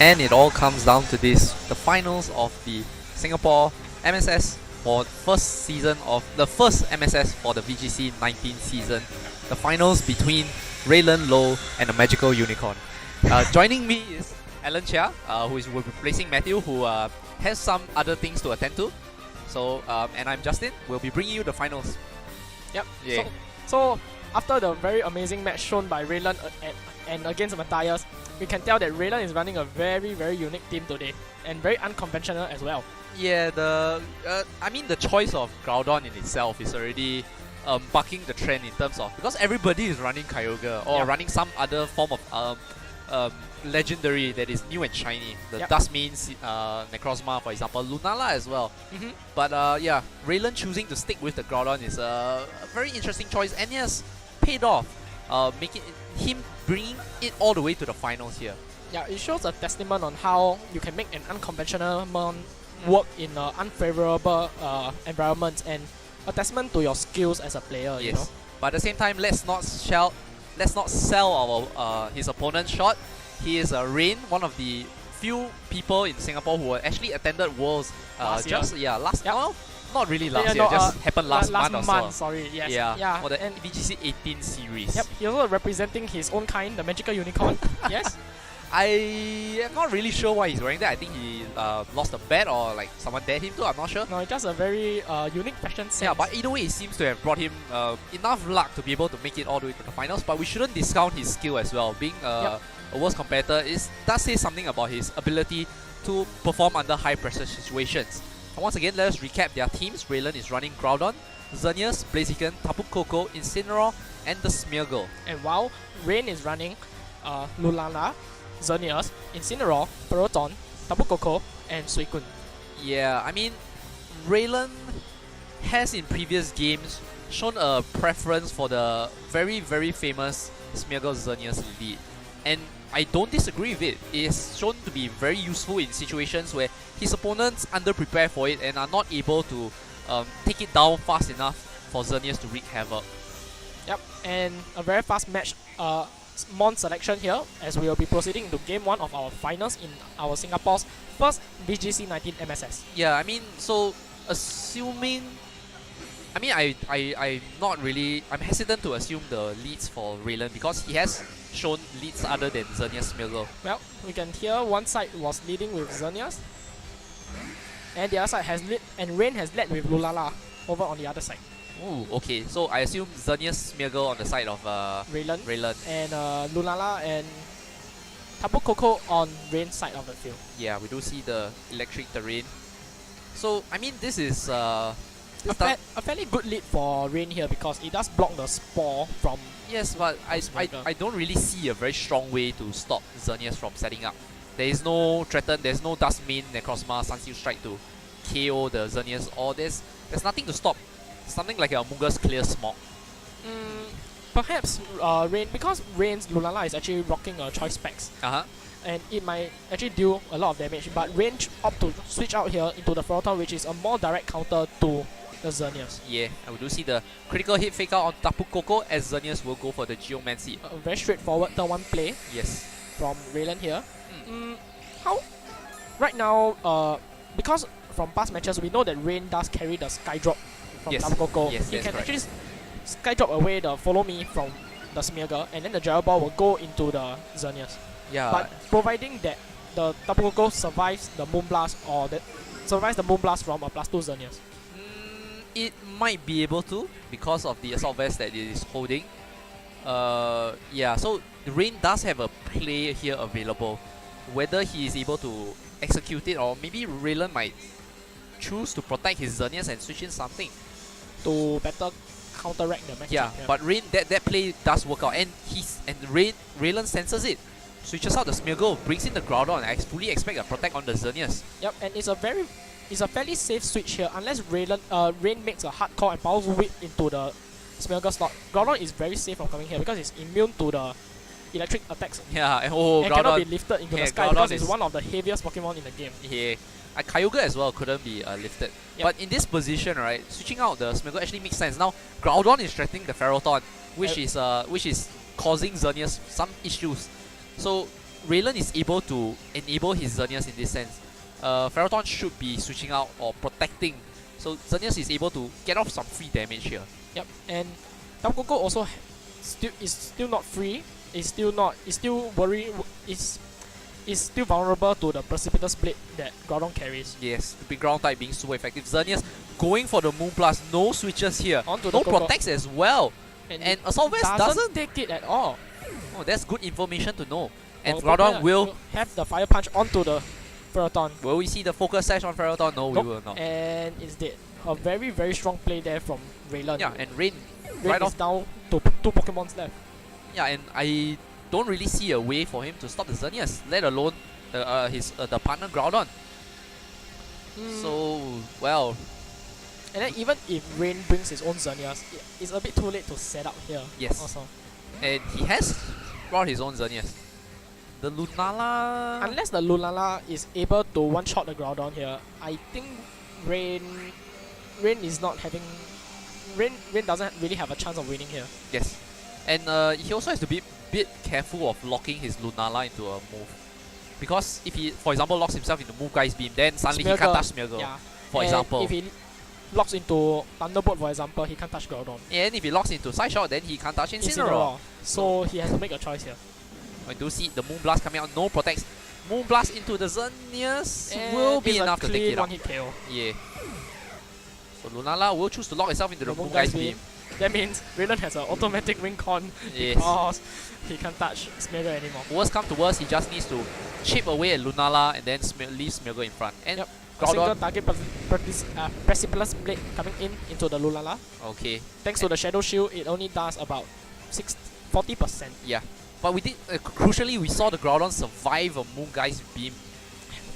And it all comes down to this, the finals of the Singapore MSS for first season of the first MSS for the VGC19 season. The finals between Rayland Low and the Magical Unicorn. Joining me is Alan Chia, who is replacing Matthew, who has some other things to attend to. So, and I'm Justin. We'll be bringing you the finals. Yep. Yeah. So after the very amazing match shown by Rayland and against Matthias, we can tell that Rayland is running a very unique team today and very unconventional as well. Yeah, I mean the choice of Groudon in itself is already bucking the trend in terms of, because everybody is running Kyogre or running some other form of legendary that is new and shiny. The Dustmane, Necrozma, for example, Lunala as well. But yeah, Rayland choosing to stick with the Groudon is a very interesting choice, and he has paid off, making him bringing it all the way to the finals here. Yeah, it shows a testament on how you can make an unconventional mon work in unfavorable environments, and a testament to your skills as a player. Yes. You know? But at the same time, let's not sell our his opponent short. He is Rayne, one of the few people in Singapore who actually attended Worlds last year. well, not really last year, just happened last month or so. Sorry, yes. Yeah, for the VGC18 series. Yep, he's also representing his own kind, the Magical Unicorn. Yes. I am not really sure why he's wearing that. I think he lost a bet or like someone dared him to, I'm not sure. No, it's just a very unique fashion sense. Yeah, but either way, it seems to have brought him enough luck to be able to make it all the way to the finals. But we shouldn't discount his skill as well. Being a worst competitor does say something about his ability to perform under high pressure situations. And once again, let us recap their teams. Rayland is running Groudon, Xerneas, Blaziken, Tapu Koko, Incineroar, and the Smeargle. And while Rayne is running Lunala, Xerneas, Incineroar, Ferrothorn, Tapu Koko, and Suicune. Yeah, I mean, Rayland has in previous games shown a preference for the very famous Smeargle Xerneas indeed. And I don't disagree with it. It is shown to be very useful in situations where his opponents underprepare for it and are not able to take it down fast enough for Xerneas to wreak havoc. Yep, and a very fast match Mon selection here, as we will be proceeding to game 1 of our finals in our Singapore's first VGC19 MSS. Yeah, I mean, so assuming, I mean, I'm hesitant to assume the leads for Rayland because he has shown leads other than Xerneas Smeargle. Well, we can hear one side was leading with Xerneas, and the other side has led, and Rayne has led with Lunala over on the other side. Ooh, okay, so I assume Xerneas Smeargle on the side of Rayland. And Lunala and Tapu Koko on Rayne's side of the field. Yeah, we do see the electric terrain. So, I mean, this is a fairly good lead for Rayne here because it does block the Spore from... Yes, but I don't really see a very strong way to stop Xerneas from setting up. There is no threaten, there's no Dustmane, Necrozma, Sunsteel Strike to KO the Xerneas, or there's nothing to stop. Something like a Mungus Clear Smog. Perhaps Rayne, because Rayne's Lunala is actually rocking Choice Specs. And it might actually deal a lot of damage, but Rayne opt to switch out here into the Ferrothorn, which is a more direct counter to the Xerneas. Yeah, and we do see the critical hit fake out on Tapu Koko as Xerneas will go for the Geomancy. A very straightforward turn 1 play. Yes. From Rayland here. How right now, because from past matches we know that Rayne does carry the Sky Drop from Tapu Koko. Yes, he can correct. actually Sky Drop away the Follow Me from the Smeargle, and then the Gyro Ball will go into the Xerneas. Yeah. But providing that the Tapu Koko survives the Moonblast or that survives the Moonblast from a +2 Xerneas. It might be able to because of the Assault Vest that it is holding. Yeah, so Rayne does have a play here available. Whether he is able to execute it, or maybe Rayland might choose to protect his Xerneas and switch in something to better counteract the matchup. Yeah, but Rayne, that play does work out, and Rayland senses it, switches out the Smeargle, brings in the Groudon, and I fully expect a protect on the Xerneas. Yep, and it's a fairly safe switch here unless Rayne makes a hardcore and powerful whip into the Smeargle slot. Groudon is very safe from coming here because it's immune to the electric attacks. Yeah, and Groudon cannot be lifted into the sky Groudon because it's one of the heaviest Pokemon in the game. Yeah, Kyogre as well couldn't be lifted. Yep. But in this position, right, switching out the Smeargle actually makes sense. Now, Groudon is threatening the Ferrothorn, which is causing Xerneas some issues. So Rayland is able to enable his Xerneas in this sense. Ferrothorn should be switching out or protecting. So Xerneas is able to get off some free damage here. Yep, and Tamcoco also is still not free. Is still vulnerable to the Precipitous Blade that Groudon carries. Yes, the big ground type being super effective. Xerneas going for the Moon Blast, no switches here. Onto no the Coco. protects as well. And Assault Vest doesn't take it at all. Oh, that's good information to know. And Well, Groudon will have the Fire Punch onto the Ferrothorn. Will we see the Focus Sash on Ferrothorn? No, Nope. we will not. And it's dead. A very, very strong play there from Rayland. Yeah, and Rayne Rayne is down to 2 Pokemons left. Yeah, and I don't really see a way for him to stop the Xerneas, let alone the partner Groudon. So, well. And then even if Rayne brings his own Xerneas, it's a bit too late to set up here. Yes. Also. And he has brought his own Xerneas. The Lunala... Unless the Lunala is able to one-shot the Groudon here, I think Rayne is not having... Rayne doesn't really have a chance of winning here. Yes. And he also has to be a bit careful of locking his Lunala into a move. Because if he, for example, locks himself into Move Guy's Beam, then suddenly he can't touch Smeargle, yeah. for and example. If he locks into Thunderbolt, for example, he can't touch Groudon. And if he locks into Side Shot, then he can't touch Incineroar. So he has to make a choice here. I do see the Moon Blast coming out, no protects. Moon Blast into the Xerneas will be enough to take it out. One-hit KO. Yeah. So Lunala will choose to lock itself into the Moon Guy's Beam. That means Rayland has an automatic win con Yes. because he can't touch Smeargle anymore. Worst come to worst, he just needs to chip away at Lunala and then leave Smeargle in front. And Yep. A single target Precipitous Blade coming into the Lunala. Okay. Thanks to the Shadow Shield, it only does about 40%. Yeah. But we did, crucially, we saw the Groudon survive a Moon Guy's Beam.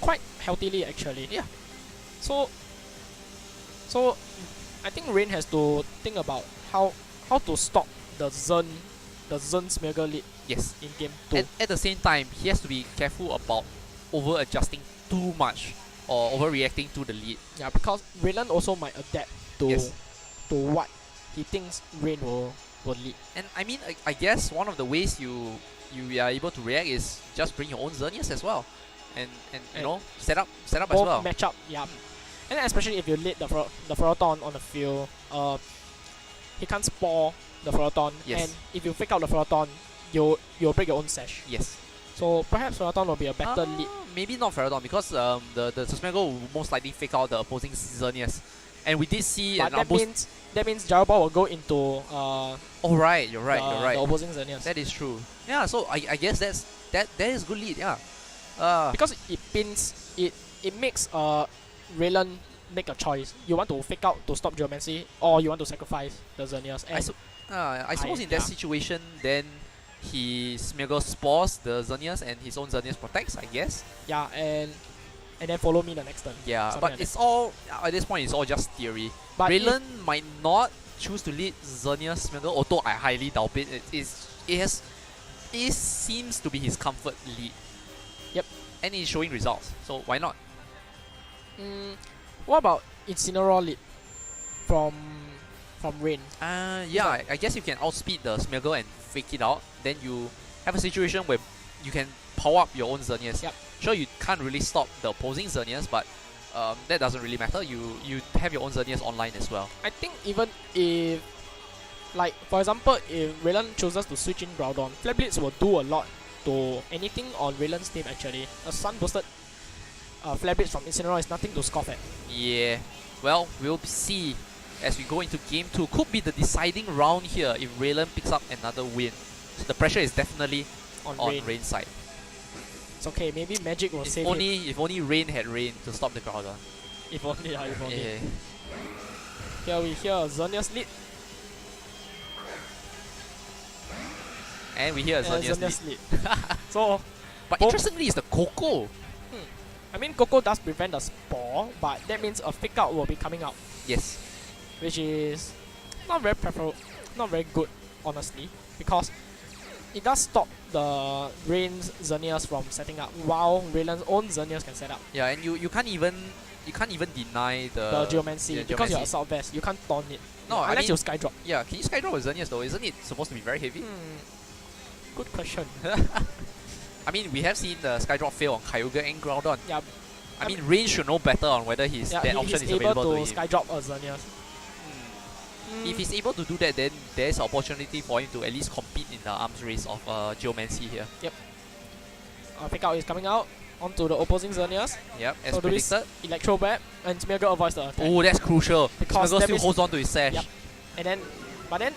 Quite healthily, actually. Yeah. So I think Rayne has to think about how to stop the Xern Smeargle lead. Yes. In game 2. And at the same time, he has to be careful about over-adjusting too much or overreacting to the lead. Yeah, because Rayland also might adapt to what he thinks Rayne will lead. And I mean, I guess one of the ways you are able to react is just bring your own Xerneas as well, and you know, set up as well. Match up, yeah. And then especially if you lead the Ferrothorn on the field, he can't spore the Ferrothorn. Yes. And if you fake out the Ferrothorn, you'll break your own sash. Yes. So perhaps Ferrothorn will be a better lead. Maybe not Ferrothorn, because the Smeargle will most likely fake out the opposing Xerneas. And we did see but an that means Jaraball will go into oh right, you're right. the opposing Xerneas. That is true. Yeah, so I guess that is good lead, yeah. Because it makes Rayland make a choice. You want to fake out to stop Geomancy, or you want to sacrifice the Xerneas. I suppose in that situation, then he Smeargle spores the Xerneas and his own Xerneas protects, I guess. Yeah, and then follow me the next turn. Yeah, Something but like it's all, at this point, it's all just theory. But Rayland might not choose to lead Xerneas Smeargle, although I highly doubt it. It seems to be his comfort lead. Yep. And he's showing results, so why not? What about Incineroar lead from Rayne? Yeah, I guess you can outspeed the Smeargle and fake it out. Then you have a situation where you can power up your own Xerneas. Yep. Sure, you can't really stop the opposing Xerneas, but that doesn't really matter. You have your own Xerneas online as well. I think even if, like for example, if Rayland chooses to switch in Groudon, Flare Blitz will do a lot to anything on Rayland's team actually. A Sun boosted Flare Blitz from Incineroar is nothing to scoff at. Yeah, well, we'll see as we go into game 2. Could be the deciding round here if Rayland picks up another win. So the pressure is definitely on Rayne's side. It's okay, maybe Magic will save it. If only Rayne had Rayne to stop the Groudon. If only, if only. Yeah. Here we hear Xerneas lead. And we hear Xerneas lead. So, but interestingly, it's the Coco. I mean, Coco does prevent the Spore, but that means a fake out will be coming out. Yes. Which is not very good, honestly, because it does stop the Rayne's Xerneas from setting up, while Rayland's own Xerneas can set up. Yeah, and you can't even deny the Geomancy, because you're Assault Vest. You can't taunt it. No, unless I mean, you Skydrop. Yeah, can you Skydrop with Xerneas though? Isn't it supposed to be very heavy? Good question. I mean, we have seen the Skydrop fail on Kyogre and Groudon. Yeah. I mean, Rayne should know better on whether that option is available to him. He's able to Skydrop a Xerneas. If he's able to do that, then there's an opportunity for him to at least compete in the arms race of Geomancy here. Yep. Pick out is coming out onto the opposing Xerneas. Yep, as so predicted. Electro Web, and Smeargle avoids the attack. Oh, that's crucial. Because Smeargle still holds on to his sash. Yep. And then, but then,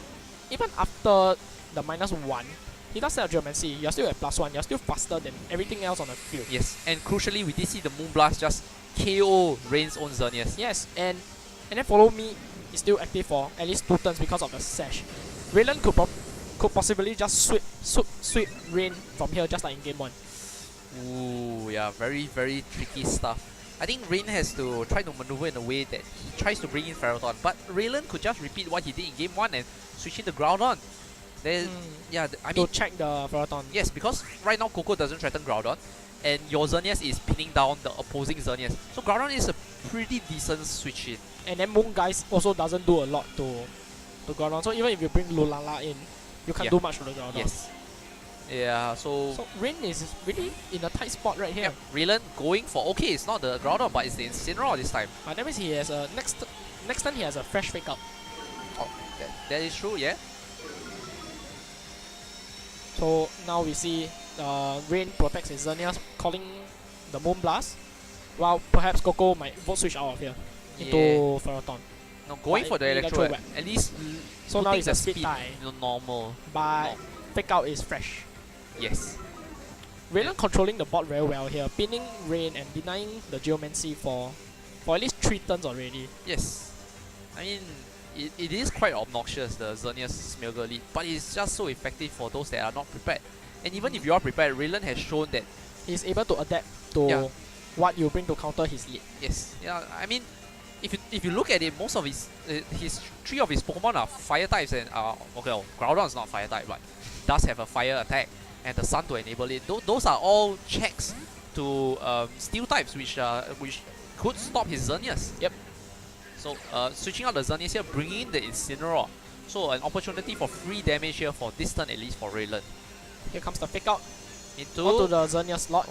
even after the -1, he does set a Geomancy. You're still at +1. You're still faster than everything else on the field. Yes, and crucially, we did see the Moonblast just KO Rayne's own Xerneas. Yes, and then Follow Me is still active for at least 2 turns because of the sash. Rayland could possibly just sweep Rayne from here, just like in game 1. Ooh, yeah, very, very tricky stuff. I think Rayne has to try to maneuver in a way that he tries to bring in Ferrothorn, but Rayland could just repeat what he did in game 1 and switch in the Groudon. Yeah, I mean, to check the Ferrothorn. Yes, because right now Coco doesn't threaten Groudon, and your Xerneas is pinning down the opposing Xerneas. So Groudon is a pretty decent switch in. And then Moon Guys also doesn't do a lot to Groudon. So even if you bring Lunala in, you can't do much to the Groudon. Yes. Yeah, so Rayne is really in a tight spot right here. Yep, Rayland going for, okay, it's not the Groudon, but it's the Incineroar this time. But that means he has a next turn he has a fresh fake out. Oh, that is true, yeah. So now we see Rayne protects his Xerneas, calling the Moonblast, while perhaps Coco might vote switch out of here into Ferrothorn. No, going for the Electro Web. At least so now it's a speed tie. Normal. But fake out is fresh. Yes. Rayland controlling the board very well here, pinning Rayne and denying the Geomancy for at least 3 turns already. Yes. I mean, it is quite obnoxious, the Xerneas Smeargle lead, but it's just so effective for those that are not prepared. And even if you are prepared, Rayland has shown that he's able to adapt to what you bring to counter his lead. Yes. Yeah, I mean, if you look at it, most of his 3 of his Pokemon are fire types, and okay, well, Groudon is not fire type, but does have a fire attack and the Sun to enable it. Those are all checks to steel types, which could stop his Xerneas. Yep. So switching out the Xerneas here, bringing in the Incineroar. So an opportunity for free damage here for this turn at least for Rayland. Here comes the fake out onto the Xerneas slot,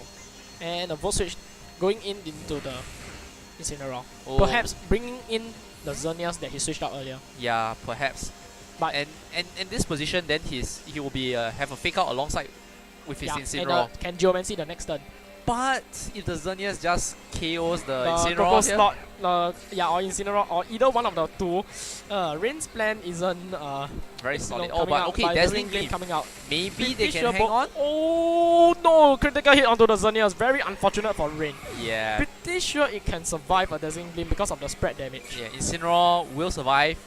and a Volt Switch going into the Incineroar. Oh. Perhaps bringing in the Xerneas that he switched out earlier. Yeah, perhaps. But and in this position, then he will be have a fake out alongside with his Incineroar. And can Geomancy the next turn. But if the Xerneas just KOs the Incineroar Coco slot, or Incineroar, or either one of the 2, Rayne's plan isn't very solid. Oh, but okay, Dazzling Gleam coming out. Maybe they can hang on. Oh no! Critical hit onto the Xerneas. Very unfortunate for Rayne. Yeah. Pretty sure it can survive a Dazzling Gleam because of the spread damage. Yeah, Incineroar will survive.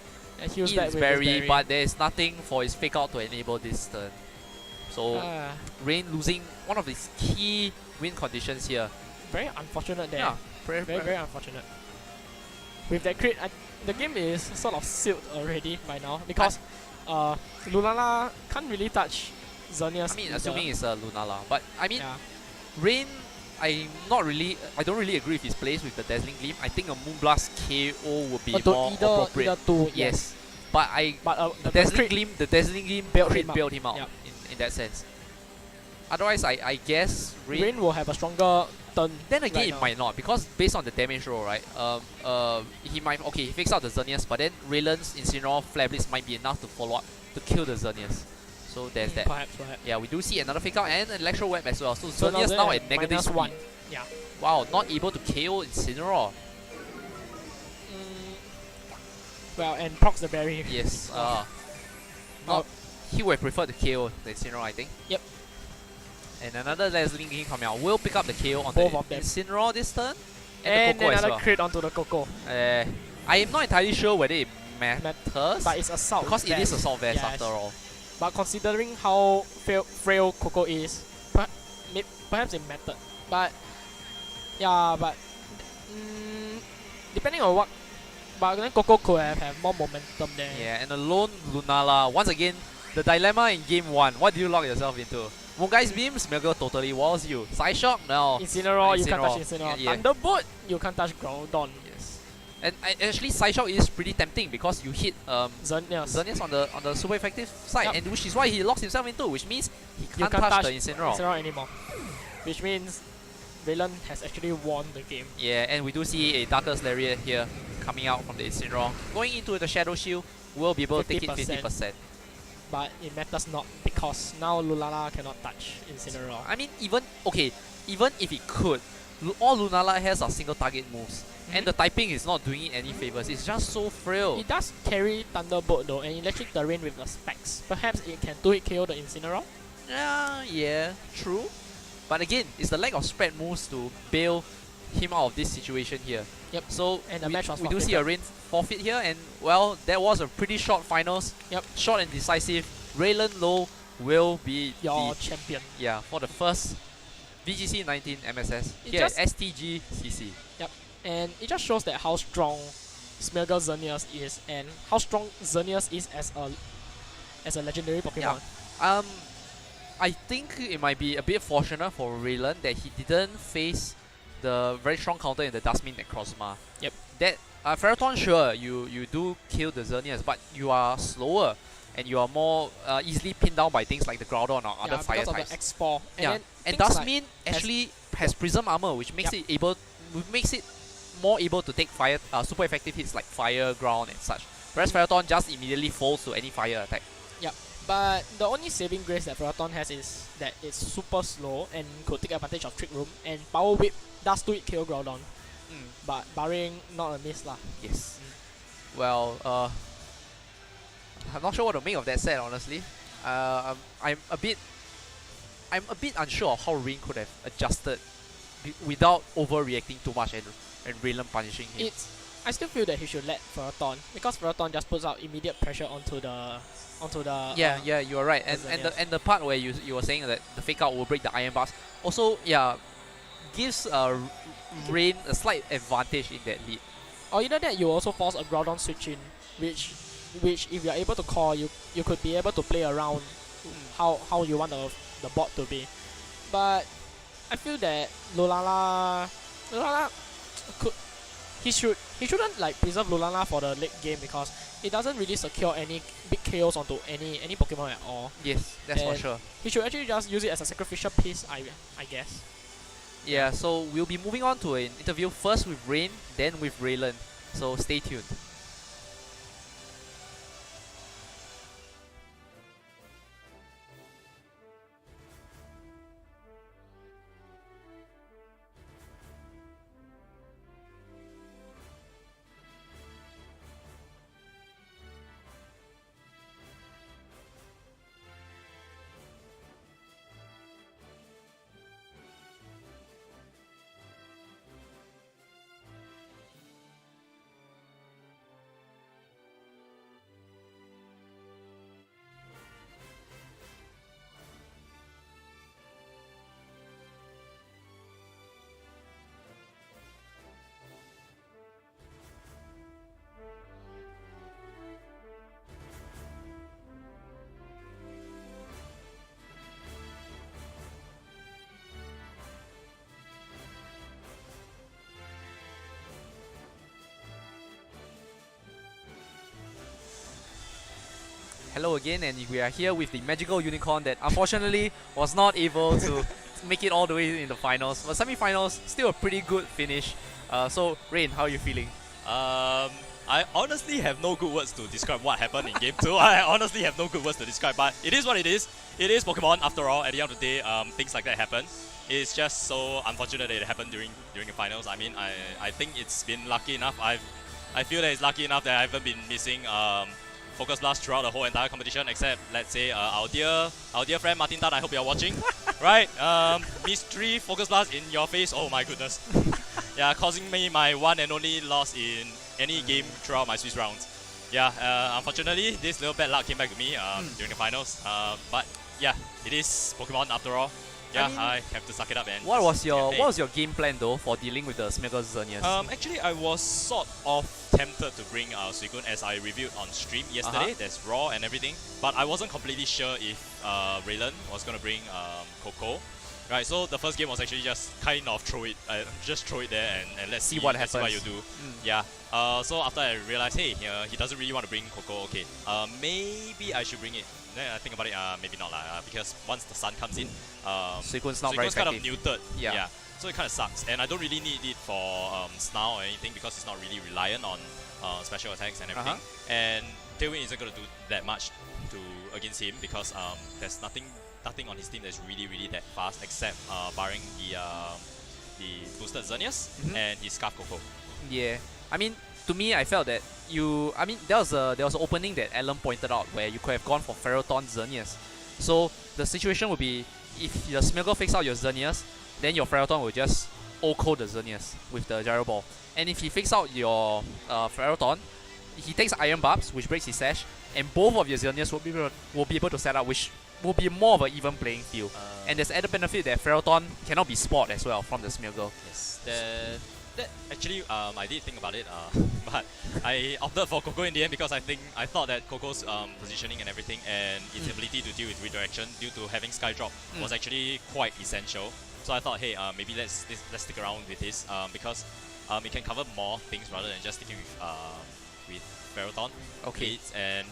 And he was back with berry, but there is nothing for his fake out to enable this turn. So Rayne losing one of his key win conditions here. Very unfortunate there. Yeah, very unfortunate. With that crit, the game is sort of sealed already by now because Lunala can't really touch Xerneas. I mean, assuming it's a Lunala, but I mean, Rayne, I don't really agree with his plays with the Dazzling Gleam. I think a Moonblast KO would be more appropriate. Either 2, yes. But the Dazzling Gleam built him out in that sense. Otherwise, I guess Rayne will have a stronger turn. Then again, it might not, because based on the damage roll, right? He might he fakes out the Xerneas, but then Rayland's Incineroar Flare Blitz might be enough to follow up to kill the Xerneas. So there's that. Perhaps. Yeah, we do see another fake out and an Electro Web as well. So Xerneas now at negative speed. -1. Yeah. Wow, not able to KO Incineroar. Well, and procs the berry. Yes. He would have preferred to KO the Incineroar, I think. Yep. And another Dazzling Gleam coming out will pick up the KO on both the of them. Incineroar this turn. And the Coco another as well. crit onto the Coco. I am not entirely sure whether it matters. But it's Assault because Vest. it is Assault Vest after all. But considering how frail Coco is, perhaps it mattered. But yeah, depending on what, but then Coco could have more momentum there. Yeah, and a lone Lunala. Once again, the dilemma in game 1. What do you lock yourself into? Moongai's Beam, Smeargle totally walls you. Psyshock, no. Incineroar, you can't touch Incineroar. Yeah. Thunderbolt, you can't touch Groudon. Yes. And actually, side shot is pretty tempting because you hit Xerneas on the super effective side, and which is why he locks himself into, which means he you can't can't touch touch the Incineroar. Incineroar anymore. Which means Rayland has actually won the game. Yeah, and we do see a Darkest Lariat here coming out from the Incineroar. Going into the Shadow Shield, will be able to take it 50%. But it matters not because now Lunala cannot touch Incineroar. I mean, even if it could, all Lunala has are single target moves. And the typing is not doing it any favors. It's just so frail. It does carry Thunderbolt though, and Electric Terrain with the specs. Perhaps it can do it KO the Incineroar? Yeah, true. But again, it's the lack of spread moves to bail him out of this situation here. Yep. So and the match was we do see a Rayne forfeit here, and well, that was a pretty short finals. Yep. Short and decisive. Rayland Low will be your champion. Yeah, for the first VGC19 MSS here at STGCC. Yep. And it just shows that how strong Smeargle Xerneas is, and how strong Xerneas is as a legendary Pokemon. Yeah. I think it might be a bit fortunate for Rayland that he didn't face the very strong counter in the Dustmin Necrozma. Yep. That Ferrothorn, sure, you do kill the Xerneas, but you are slower and you are more easily pinned down by things like the Groudon or other fire types. Because of the Expo. And Dustmin actually has Prism Armor, which makes it more able to take fire super effective hits like fire, ground and such. Whereas Ferrothorn just immediately falls to any fire attack. Yep. But the only saving grace that Ferrothorn has is that it's super slow and could take advantage of Trick Room, and Power Whip does do it KO Groudon. But barring not a miss lah. Yes. Well, I'm not sure what to make of that set, honestly. I'm a bit unsure of how Rayne could have adjusted without overreacting too much and Rayland punishing him. I still feel that he should let Ferrothorn, because Ferrothorn just puts out immediate pressure onto the yeah, you are right. And the part where you were saying that the fake out will break the iron bars also, yeah, gives Rayne a slight advantage in that lead. Or either that, you also force a Groudon switch in, which if you are able to call, you could be able to play around how you want the bot to be. But I feel that Lunala he shouldn't like preserve Lunala for the late game, because it doesn't really secure any big KOs onto any Pokemon at all. Yes, that's for sure. He should actually just use it as a sacrificial piece, I guess. Yeah, so we'll be moving on to an interview first with Rayne, then with Rayland. So stay tuned. Hello again, and we are here with the magical unicorn that unfortunately was not able to make it all the way in the finals. But semi-finals, still a pretty good finish. So Rayne, how are you feeling? I honestly have no good words to describe what happened in Game 2. I honestly have no good words to describe, but it is what it is. It is Pokemon after all. At the end of the day, things like that happen. It's just so unfortunate that it happened during the finals. I mean, I think it's been lucky enough. I feel that it's lucky enough that I haven't been missing Focus Blast throughout the whole entire competition, except, let's say, our dear friend Martin Tan. I hope you're watching. Right? Mystery Focus Blast in your face. Oh my goodness. Yeah, causing me my one and only loss in any game throughout my Swiss rounds. Yeah, unfortunately, this little bad luck came back to me during the finals. But yeah, it is Pokemon after all. Yeah, I have to suck it up and what was your game plan though for dealing with the Smeargle Xerneas? Actually, I was sort of tempted to bring Suicune, as I reviewed on stream yesterday. There's Raw and everything, but I wasn't completely sure if Rayland was gonna bring Coco. Right, so the first game was actually just kind of throw it there and let's See what let's see what you happens. do. Yeah. So after I realized, hey, he doesn't really want to bring Coco. Okay. Maybe I should bring it. Then I think about it. Maybe not because once the sun comes in, Sequence not very Sequence kind of effective. muted. Yeah. So it kind of sucks, and I don't really need it for Snarl or anything because it's not really reliant on special attacks and everything. And Tailwind isn't going to do that much against him because there's nothing on his team that's really that fast except barring the boosted Xerneas and his Scarf Coco. Yeah, I mean, to me, I felt that there was an opening that Alan pointed out where you could have gone for Ferrothorn Xerneas. So the situation would be if the Smeargle fakes out your Xerneas, then your Ferrothorn will just OHKO the Xerneas with the Gyro Ball. And if he fakes out your Ferrothorn, he takes Iron Barbs, which breaks his Sash, and both of your Xerneas will be able to set up, which will be more of an even playing field. And there's added benefit that Ferrothorn cannot be spotted as well from the Smeargle. Yes, that actually I did think about it, but I opted for Coco in the end because I thought that Coco's positioning and everything and its ability to deal with redirection due to having Sky Drop was actually quite essential. So I thought, hey, maybe let's stick around with this because it can cover more things rather than just sticking with Ferrothorn leads and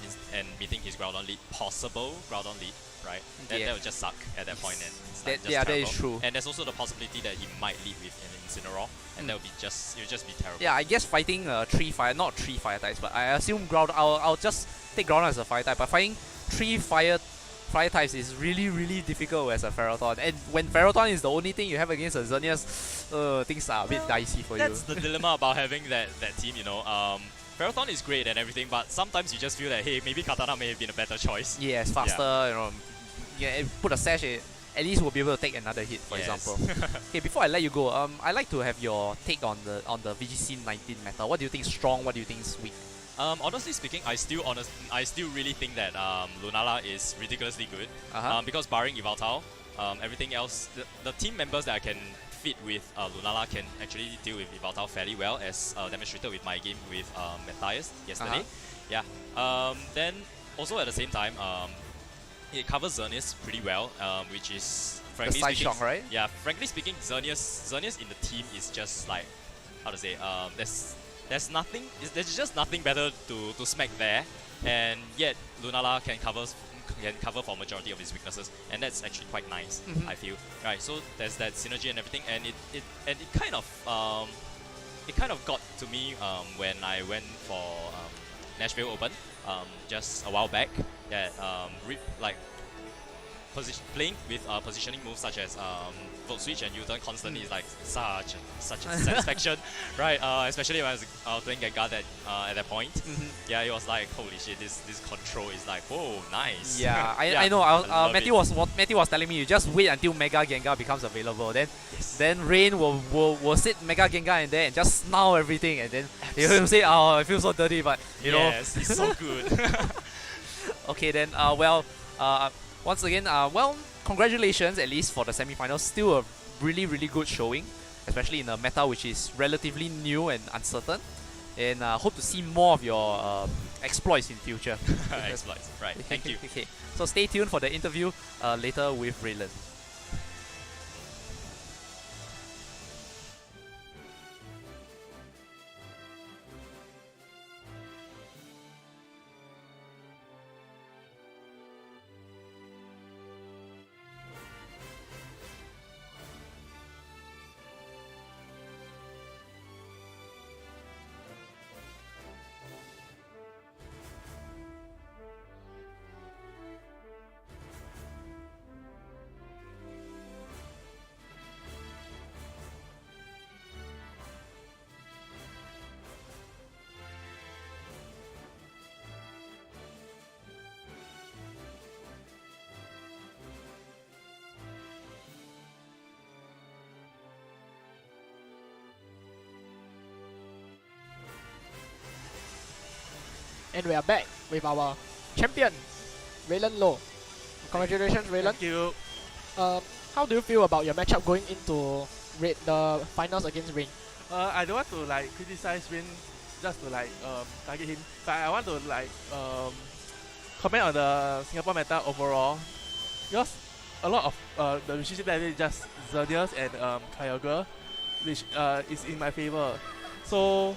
meeting his Groudon lead, possible Groudon lead, right? That would just suck at that point, and it's like that is true. And there's also the possibility that he might lead with an Incineroar, and that would be it would just be terrible. Yeah, I guess fighting not three fire types, but I assume Groudon. I'll just take Groudon as a fire type, but fighting three fire types is really difficult as a Ferrothorn, and when Ferrothorn is the only thing you have against a Xerneas, things are a bit dicey for you. That's the dilemma about having that team, you know. Ferrothorn is great and everything, but sometimes you just feel that, hey, maybe Katana may have been a better choice. Yeah, it's faster, you know. Yeah, put a sash, at least we'll be able to take another hit, for example. Okay, before I let you go, I'd like to have your take on the VGC19 meta. What do you think is strong? What do you think is weak? Honestly speaking, I still really think that Lunala is ridiculously good. Because barring Yveltal, everything else, the team members that I can fit with Lunala can actually deal with Yveltal fairly well, as demonstrated with my game with Matthias yesterday. Then also at the same time, it covers Xerneas pretty well, which is frankly the side speaking, shock, right? Yeah, frankly speaking, Xerneas in the team is just like, how to say, there's just nothing better to smack there, and yet Lunala can cover for majority of his weaknesses, and that's actually quite nice. I feel, right? So there's that synergy and everything, and it kind of got to me when I went for Nashville Open just a while back. That playing with positioning moves such as Volt Switch and U-turn constantly is like such a satisfaction, right? Especially when I was playing Gengar at that point. Yeah, it was like, holy shit, this control is like, whoa, nice. Yeah, I know. Matthew was telling me you just wait until Mega Gengar becomes available. Then Rayne will sit Mega Gengar in there and just snarl everything, and then he'll say, "Oh, I feel so dirty," but you know. Yes, he's so good. Okay, then once again, congratulations at least for the semi-finals. Still a really good showing, especially in a meta which is relatively new and uncertain. And hope to see more of your exploits in future. Exploits, right? Thank you. Okay, so stay tuned for the interview later with Rayland. And we are back with our champion, Rayland Low. Congratulations, Rayland. Thank you. How do you feel about your matchup going into the finals against Rayne? I don't want to like criticize Rayne just to like target him, but I want to like comment on the Singapore meta overall, because a lot of the VGC legends just Xerneas and Kyogre, which is in my favor. So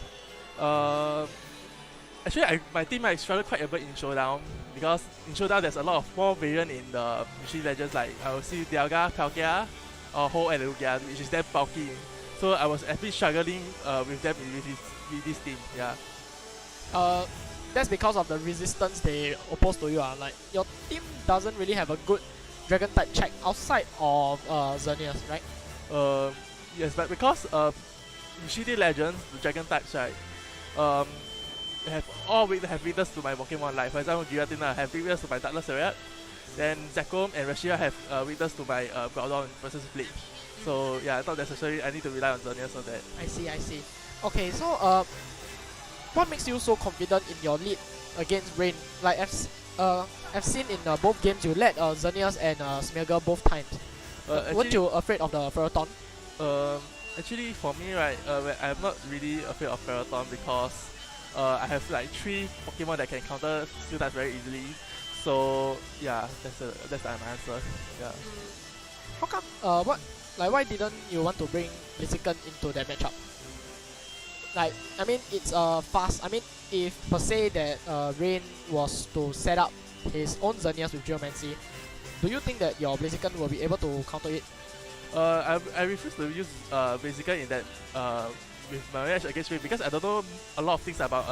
actually my team might struggle quite a bit in Showdown, because in Showdown there's a lot of more variant in the VGC legends, like I will see Dialga, Palkia, or Ho and Lugia, which is damn bulky. So I was actually struggling with them with this team. Yeah. That's because of the resistance they oppose to you. Like your team doesn't really have a good dragon type check outside of Xerneas, right? Yes, but because VGC legends, the dragon types, right, have weakness to my Pokémon. Like for example, Giratina have weakness to my Darkness Area. Then Zekrom and Rashia have weakness to my Groudon versus Blade. So yeah, not necessarily I need to rely on Xerneas on that. I see. Okay, so what makes you so confident in your lead against Rayne? Like I've seen in both games you led Xerneas and Smeargle both times. Weren't you afraid of the Ferrothorn? Actually, for me, right, I'm not really afraid of Ferrothorn because I have like 3 Pokemon that can counter steel types very easily. So yeah, that's my answer. Yeah. How come? Why didn't you want to bring Blaziken into that matchup? Like, I mean, it's fast. I mean, if per se that Rayne was to set up his own Xerneas with Geomancy, do you think that your Blaziken will be able to counter it? I refuse to use Blaziken in that with my match against Rayne because I don't know a lot of things about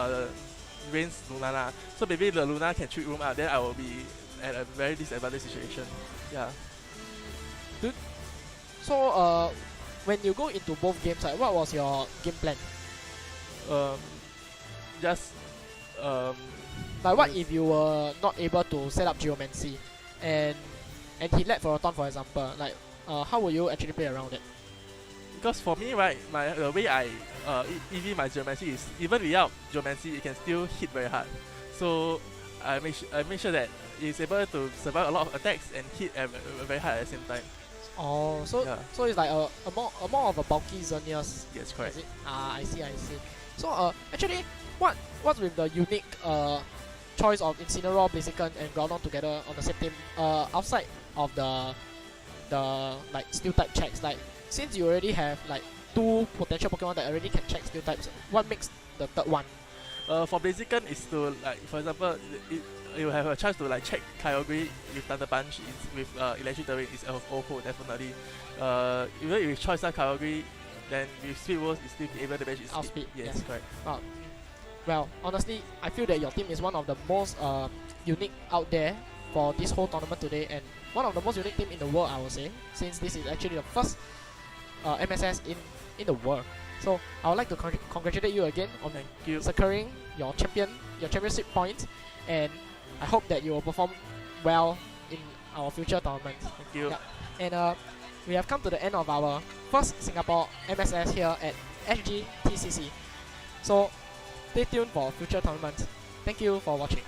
Rayne's Lunala. So maybe the Luna can trick room out, then I will be at a very disadvantaged situation. Yeah. So when you go into both games, like, what was your game plan? Like what if you were not able to set up Geomancy and he led Ferrothorn, for example, like how will you actually play around it? Because for me, right, the way I EV my Geomancy is even without Geomancy, it can still hit very hard. So I make sure that it's able to survive a lot of attacks and hit very hard at the same time. Oh, so yeah. So it's like a more of a bulky Xerneas. Yes, correct. Is it? I see. So actually, what's with the unique choice of Incineroar, Blaziken, and Groudon together on the same team? Outside of the like steel type checks, like since you already have like 2 potential Pokemon that already can check steel types, what makes the third one? For Blaziken is to, like, for example, you have a chance to like check Kyogre with Thunder Punch with Electric Terrain is OHO definitely. Even if you choice out Kyogre, then with Speed Wolves it's still able to match its Outspeed. Yes, correct. Well, honestly, I feel that your team is one of the most unique out there for this whole tournament today, and one of the most unique team in the world, I would say, since this is actually the first MSS in the world. So I would like to congratulate you again on securing your championship points, and I hope that you will perform well in our future tournaments. Thank you. Yeah. And we have come to the end of our first Singapore MSS here at SGTCC. So stay tuned for future tournaments. Thank you for watching.